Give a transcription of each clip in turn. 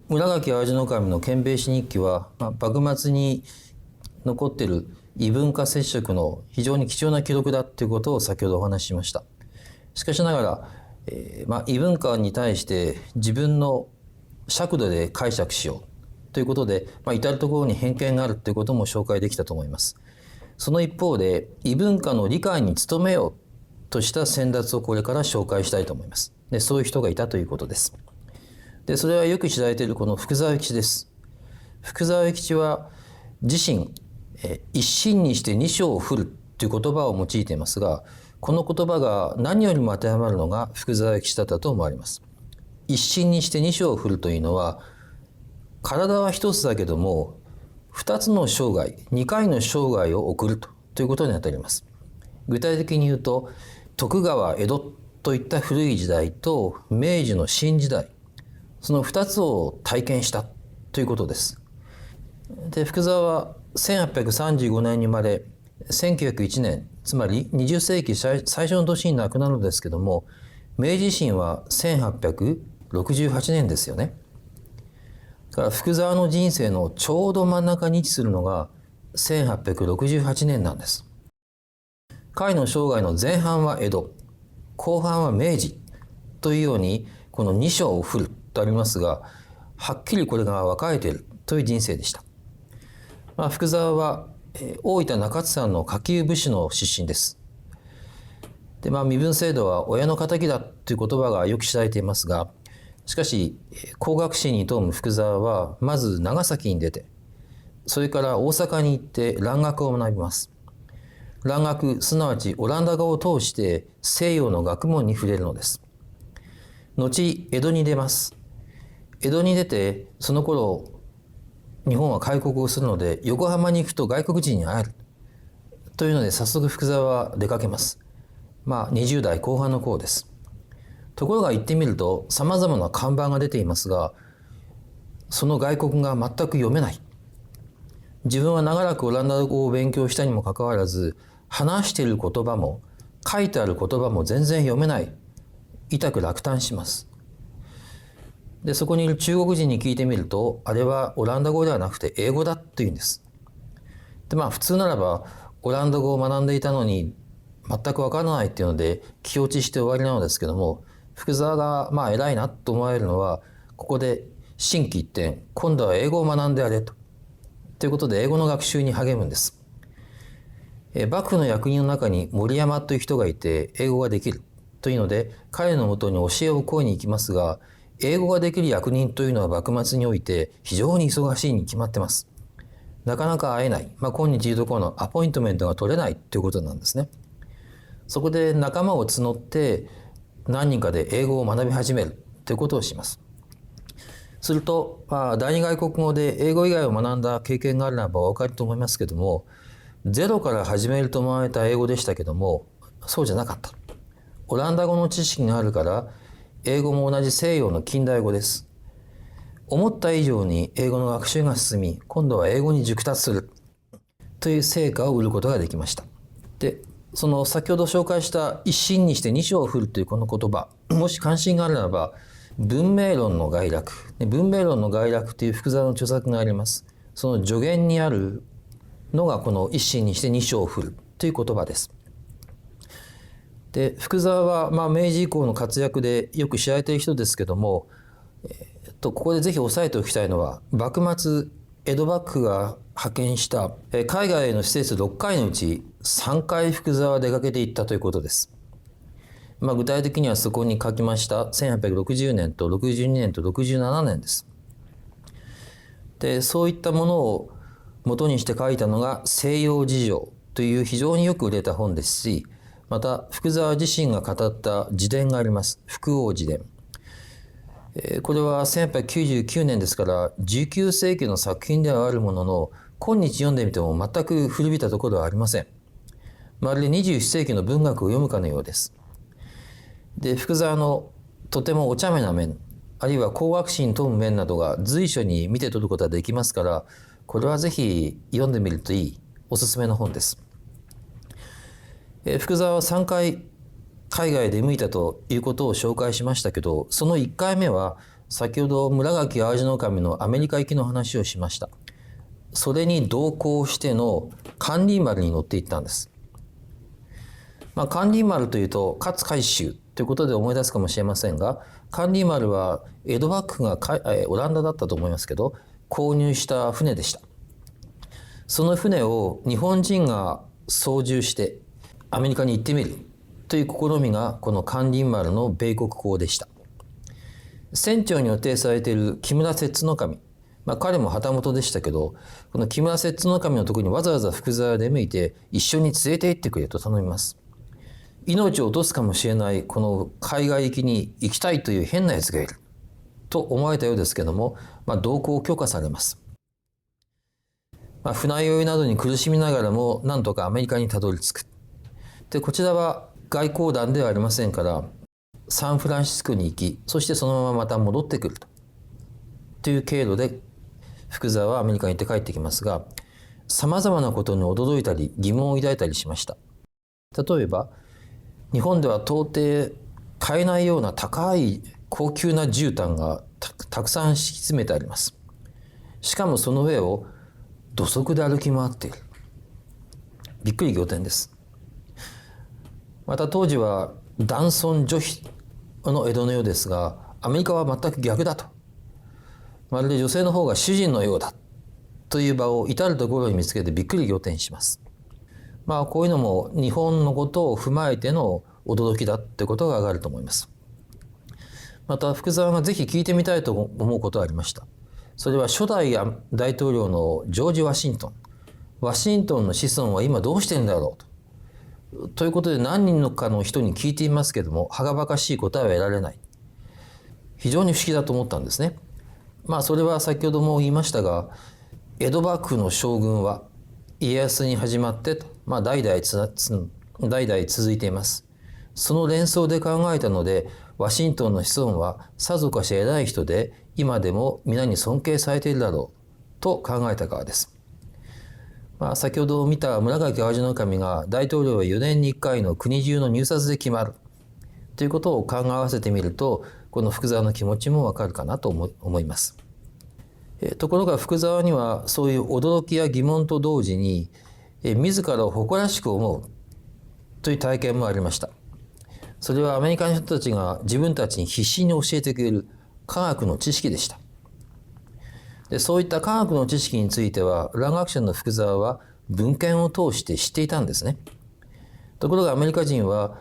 村垣淡路守の憲兵史日記は、幕末に残っている異文化接触の非常に貴重な記録だということを先ほどお話ししました。しかしながら、異文化に対して自分の尺度で解釈しようということで、至る所に偏見があるということも紹介できたと思います。その一方で、異文化の理解に努めようとした先達をこれから紹介したいと思います。で、そういう人がいたということです。で、それはよく知られているこの福沢諭吉です。福沢諭吉は自身、一心にして二章を振るという言葉を用いていますが、この言葉が何よりも当てはまるのが福沢諭吉だったと思われます。一心にして二章を振るというのは、体は一つだけども、二つの生涯、二回の生涯を送るということにあたります。具体的に言うと、徳川、江戸といった古い時代と明治の新時代、その2つを体験したということです。で、福沢は1835年に生まれ、1901年、つまり20世紀最初の年に亡くなるのですけども、明治維新は1868年ですよね。だから福沢の人生のちょうど真ん中に位置するのが1868年なんです。彼の生涯の前半は江戸、後半は明治というように、この二章を振るとありますが、はっきりこれが分かれているという人生でした。福沢は大分中津さんの下級武士の出身です。で、身分制度は親の敵だという言葉がよく知られていますが、しかし工学士に富む福沢はまず長崎に出て、それから大阪に行って蘭学を学びます。蘭学、すなわちオランダ語を通して西洋の学問に触れるのです。後、江戸に出ます。江戸に出て、その頃、日本は開国をするので、横浜に行くと外国人に会える。というので、早速福沢は出かけます。20代後半の頃です。ところが行ってみると、様々な看板が出ていますが、その外国が全く読めない。自分は長らくオランダ語を勉強したにもかかわらず、話している言葉も、書いてある言葉も全然読めない。痛く落胆します。で、そこにいる中国人に聞いてみると、あれはオランダ語ではなくて英語だと言うんです。で、普通ならば、オランダ語を学んでいたのに、全くわからないっていうので、気落ちして終わりなのですけども、福沢が偉いなと思われるのは、ここで心機一転、今度は英語を学んでやれと。ということで、英語の学習に励むんです。幕府の役人の中に森山という人がいて、英語ができるというので、彼のもとに教えを請いに行きますが、英語ができる役人というのは幕末において非常に忙しいに決まってます。なかなか会えない。今日いうところのアポイントメントが取れないということなんですね。そこで仲間を募って何人かで英語を学び始めるということをします。すると、第二外国語で英語以外を学んだ経験があるならばお分かりと思いますけども、ゼロから始めると思われた英語でしたけども、そうじゃなかった。オランダ語の知識があるから、英語も同じ西洋の近代語です。思った以上に英語の学習が進み、今度は英語に熟達するという成果を売ることができました。で、その先ほど紹介した一心にして二章を振るというこの言葉、もし関心があるならば、文明論の概略、文明論の概略という福沢の著作があります。その助言にあるのがこの一心にして二章を振るという言葉です。で、福沢は明治以降の活躍でよく知られている人ですけども、ここでぜひ押さえておきたいのは、幕末江戸幕府が派遣した海外への施設6回のうち3回福沢は出かけていったということです。具体的にはそこに書きました1860年と62年と67年です。で、そういったものを元にして書いたのが西洋事情という非常によく売れた本ですし、また福沢自身が語った自伝があります。福王自伝。これは1899年ですから19世紀の作品ではあるものの、今日読んでみても全く古びたところではありません。まるで21世紀の文学を読むかのようです。で、福沢のとてもお茶目な面、あるいは工学士に富む面などが随所に見て取ることができますから、これはぜひ読んでみるといいおすすめの本です。福沢は3回海外で出向いたということを紹介しましたけど、その1回目は先ほど村垣淡路守のアメリカ行きの話をしました。それに同行してのカンリー丸に乗っていったんです。カンリー丸というと勝海舟ということで思い出すかもしれませんが、カンリー丸は江戸幕府がオランダだったと思いますけど購入した船でした。その船を日本人が操縦してアメリカに行ってみるという試みがこのカンリー丸の米国号でした。船長に予定されている木村摂津守、彼も旗本でしたけど、この木村摂津守のところにわざわざ福沢が出向いて一緒に連れて行ってくれと頼みます。命を落とすかもしれないこの海外行きに行きたいという変なやつがいると思われたようですけども、同行を許可されます。船酔いなどに苦しみながらもなんとかアメリカにたどり着く。でこちらは外交団ではありませんからサンフランシスコに行き、そしてそのまままた戻ってくるという経路で福沢はアメリカに行って帰ってきますが、さまざまなことに驚いたり疑問を抱いたりしました。例えば日本では到底買えないような高い高級な絨毯がたくさん敷き詰めてあります。しかもその上を土足で歩き回っている。びっくり仰天です。また当時は男尊女卑の江戸のようですが、アメリカは全く逆だと。まるで女性の方が主人のようだという場を至るところに見つけてびっくり仰天します。こういうのも日本のことを踏まえての驚きだってことが上がると思います。また福沢がぜひ聞いてみたいと思うことがありました。それは初代大統領のジョージ・ワシントン。ワシントンの子孫は今どうしてんだろうと。ということで何人かの人に聞いていますけども、はがばかしい答えは得られない。非常に不思議だと思ったんですね。それは先ほども言いましたが、江戸幕府の将軍は家康に始まって代々続いています。その連想で考えたので、ワシントンの子孫はさぞかし偉い人で今でも皆に尊敬されているだろうと考えたからです。先ほど見た村垣淡路守が大統領は4年に1回の国中の入札で決まるということを考え合わせてみると、この福沢の気持ちもわかるかなと思います。ところが福沢にはそういう驚きや疑問と同時に自らを誇らしく思うという体験もありました。それはアメリカの人たちが自分たちに必死に教えてくれる科学の知識でした。でそういった科学の知識については蘭学者の福沢は文献を通して知っていたんですね。ところがアメリカ人は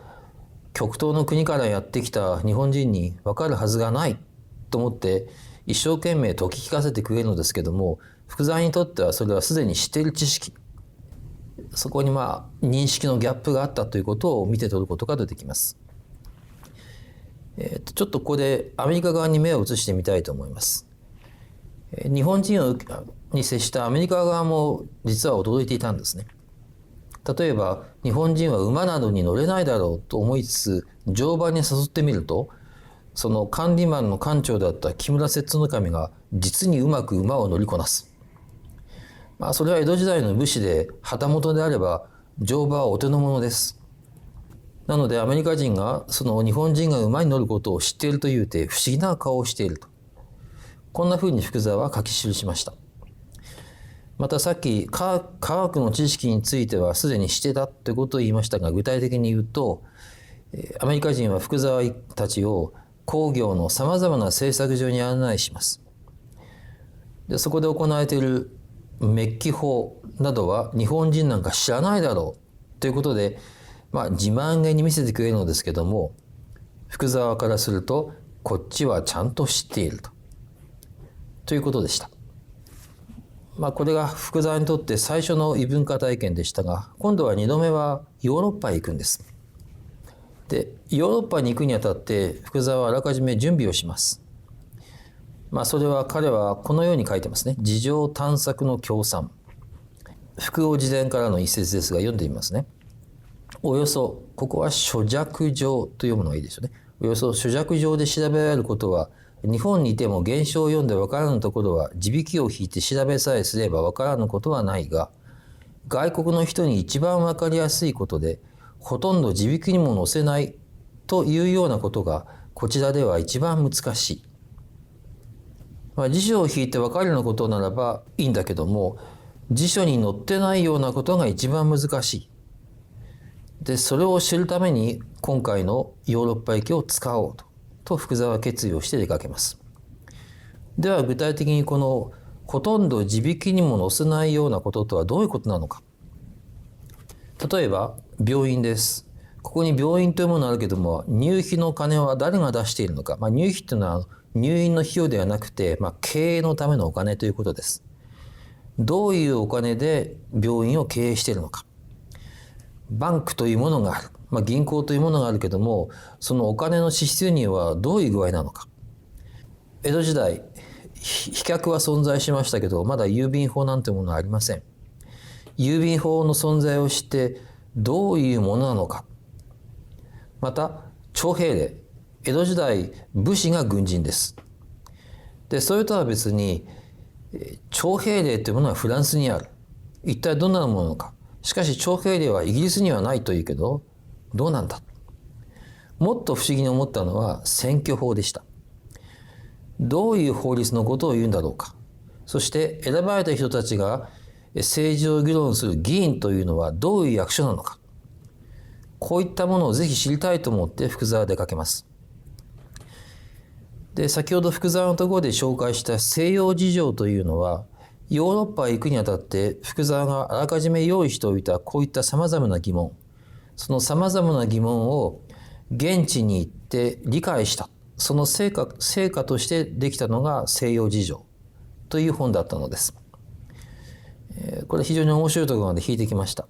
極東の国からやってきた日本人に分かるはずがないと思って一生懸命解き聞かせてくれるのですけども、福沢にとってはそれはすでに知っている知識、そこに認識のギャップがあったということを見て取ることが出てきます。ちょっとここでアメリカ側に目を移してみたいと思います。日本人に接したアメリカ側も実は驚いていたんですね。例えば日本人は馬などに乗れないだろうと思いつつ乗馬に誘ってみると、その管理マンの艦長だった木村摂津守が実にうまく馬を乗りこなす。それは江戸時代の武士で旗本であれば乗馬はお手の物です。なのでアメリカ人がその日本人が馬に乗ることを知っているというて不思議な顔をしていると。こんなふうに福沢は書き記しました。またさっき科学の知識についてはすでにしてたということを言いましたが、具体的に言うとアメリカ人は福沢たちを工業のさまざまな製作所に案内します。でそこで行われているメッキ法などは日本人なんか知らないだろうということで、自慢げに見せてくれるのですけども、福沢からするとこっちはちゃんと知っているということでした。これが福沢にとって最初の異文化体験でしたが、今度は2度目はヨーロッパへ行くんです。でヨーロッパに行くにあたって福沢はあらかじめ準備をします。それは彼はこのように書いてますね。事情探索の協賛。福王自伝からの一節ですが読んでみますね。およそここは諸弱上と読むのがいいですよね。およそ諸弱上で調べられることは、日本にいても現象を読んで分からぬところは地引きを引いて調べさえすれば分からぬことはないが、外国の人に一番分かりやすいことでほとんど地引きにも載せないというようなことがこちらでは一番難しい。辞書を引いて分かるようなことならばいいんだけども、辞書に載ってないようなことが一番難しい。で、それを知るために今回のヨーロッパ行きを使おうと福沢は決意をして出かけます。では具体的にこのほとんど字引きにも載せないようなこととはどういうことなのか。例えば病院です。ここに病院というものがあるけども、入費の金は誰が出しているのか。入費というのは入院の費用ではなくて、経営のためのお金ということです。どういうお金で病院を経営しているのか。バンクというものがある。銀行というものがあるけども、そのお金の支出入はどういう具合なのか。江戸時代、飛脚は存在しましたけど、まだ郵便法なんてものはありません。郵便法の存在を知ってどういうものなのか。また徴兵令。江戸時代武士が軍人です。でそれとは別に徴兵令というものはフランスにある。一体どんなものなのか。しかし徴兵令はイギリスにはないというけど、どうなんだ。もっと不思議に思ったのは選挙法でした。どういう法律のことを言うんだろうか。そして選ばれた人たちが政治を議論する議員というのはどういう役所なのか。こういったものをぜひ知りたいと思って福沢は出かけます。で、先ほど福沢のところで紹介した西洋事情というのは、ヨーロッパへ行くにあたって福沢があらかじめ用意しておいたこういったさまざまな疑問、そのさまざまな疑問を現地に行って理解した、その成果としてできたのが西洋事情という本だったのです。これ非常に面白いところまで引いてきました。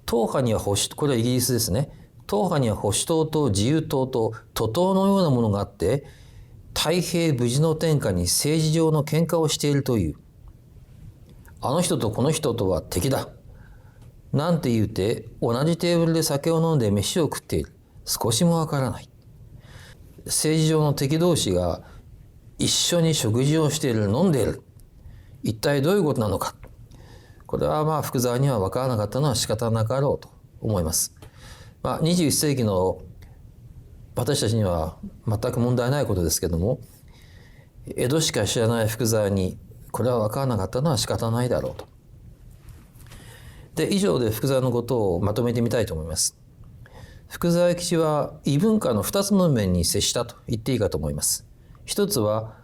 党派には保守、これはイギリスですね。党派には保守党と自由党と徒党のようなものがあって、太平無事の天下に政治上の喧嘩をしているという。あの人とこの人とは敵だ。なんて言うて、同じテーブルで酒を飲んで飯を食っている。少しもわからない。政治上の敵同士が一緒に食事をしている、飲んでいる。一体どういうことなのか。これは福沢には分からなかったのは仕方なかろうと思います。21世紀の私たちには全く問題ないことですけども、江戸しか知らない福沢にこれは分からなかったのは仕方ないだろうと。で、以上で福沢のことをまとめてみたいと思います。福沢諭吉は異文化の2つの面に接したと言っていいかと思います。一つは、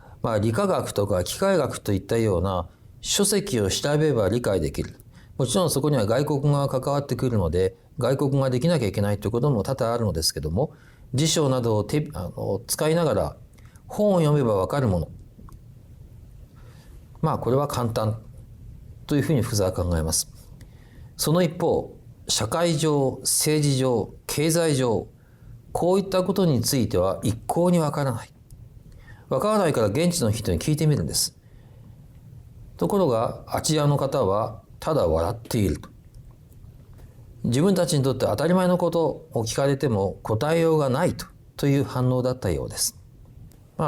理化学とか機械学といったような書籍を調べれば理解できる。もちろんそこには外国が関わってくるので、外国ができなきゃいけないということも多々あるのですけども、辞書などを使いながら本を読めばわかるもの。これは簡単というふうに福沢は考えます。その一方、社会上、政治上、経済上、こういったことについては一向にわからない。わからないから現地の人に聞いてみるんです。ところがあちらの方はただ笑っていると。自分たちにとって当たり前のことを聞かれても答えようがないという反応だったようです。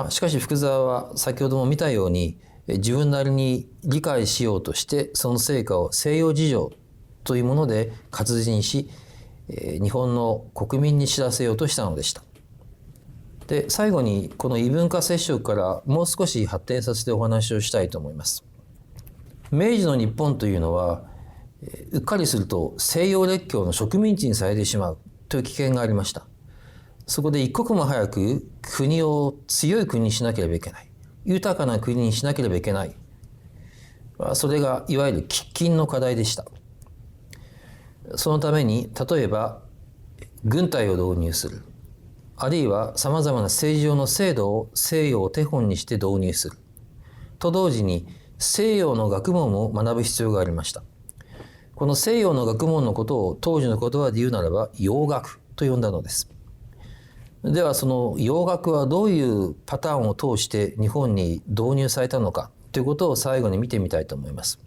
しかし福沢は先ほども見たように自分なりに理解しようとしてその成果を西洋事情というもので活字にし、日本の国民に知らせようとしたのでした。で、最後にこの異文化接触からもう少し発展させてお話をしたいと思います。明治の日本というのはうっかりすると西洋列強の植民地にされてしまうという危険がありました。そこで一刻も早く国を強い国にしなければいけない。豊かな国にしなければいけない。それがいわゆる喫緊の課題でした。そのために例えば軍隊を導入する。あるいはさまざまな政治上の制度を西洋を手本にして導入する。と同時に西洋の学問を学ぶ必要がありました。この西洋の学問のことを当時の言葉で言うならば洋学と呼んだのです。ではその洋学はどういうパターンを通して日本に導入されたのかということを最後に見てみたいと思います。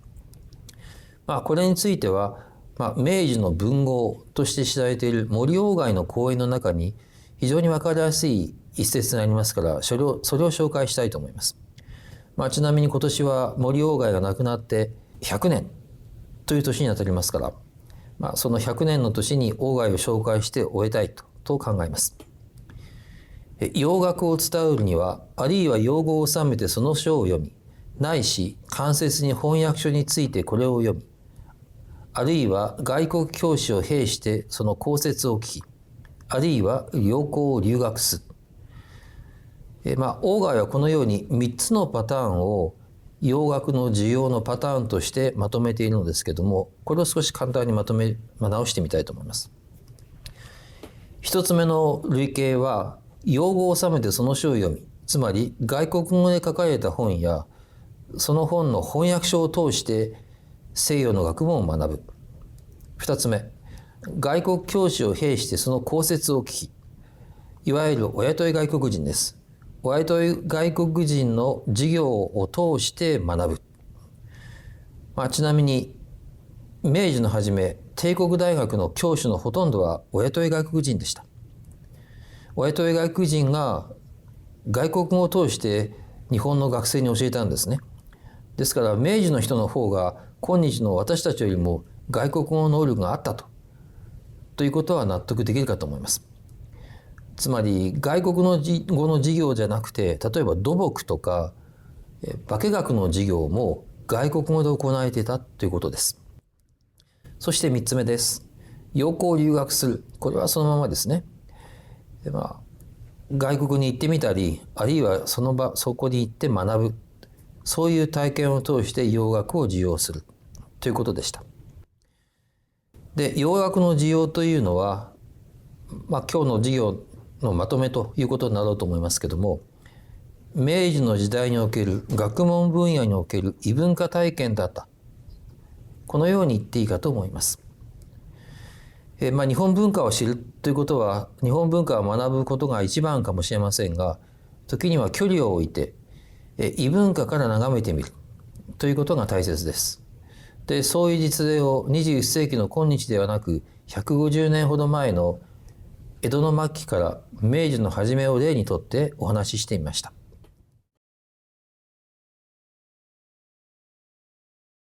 これについては、明治の文豪として知られている森鴎外の講演の中に非常に分かりやすい一節がありますからそれを紹介したいと思います。ちなみに今年は森鴎外が亡くなって100年という年にあたりますから、その100年の年に鴎外を紹介して終えたいと考えます。洋楽を伝うには、あるいは用語を収めてその書を読み、ないし間接に翻訳書についてこれを読み、あるいは外国教師を併してその講説を聞き、あるいは良好を留学する。鴎外はこのように3つのパターンを洋楽の需要のパターンとしてまとめているのですけども、これを少し簡単に直してみたいと思います。一つ目の類型は、用語を収めてその書を読み、つまり外国語で書かれた本やその本の翻訳書を通して西洋の学問を学ぶ。二つ目、外国教師を併してその講説を聞き、いわゆるお雇い外国人です。お雇い外国人の授業を通して学ぶ。ちなみに明治の初め、帝国大学の教師のほとんどはお雇い外国人でした。お雇い外国人が外国語を通して日本の学生に教えたんですね。ですから明治の人の方が今日の私たちよりも外国語の能力があったということは納得できるかと思います。つまり外国の語の授業じゃなくて、例えば土木とか化学の授業も外国語で行われていたということです。そして3つ目です。洋行留学する。これはそのままですね。外国に行ってみたり、あるいはそこに行って学ぶ。そういう体験を通して洋楽を受容するということでした。で、洋楽の需要というのは、今日の授業のまとめということになろうと思いますけども、明治の時代における学問分野における異文化体験だった。このように言っていいかと思います。日本文化を知るということは、日本文化を学ぶことが一番かもしれませんが、時には距離を置いて、異文化から眺めてみるということが大切です。で、そういう実例を21世紀の今日ではなく、150年ほど前の江戸の末期から明治の初めを例にとってお話ししてみました。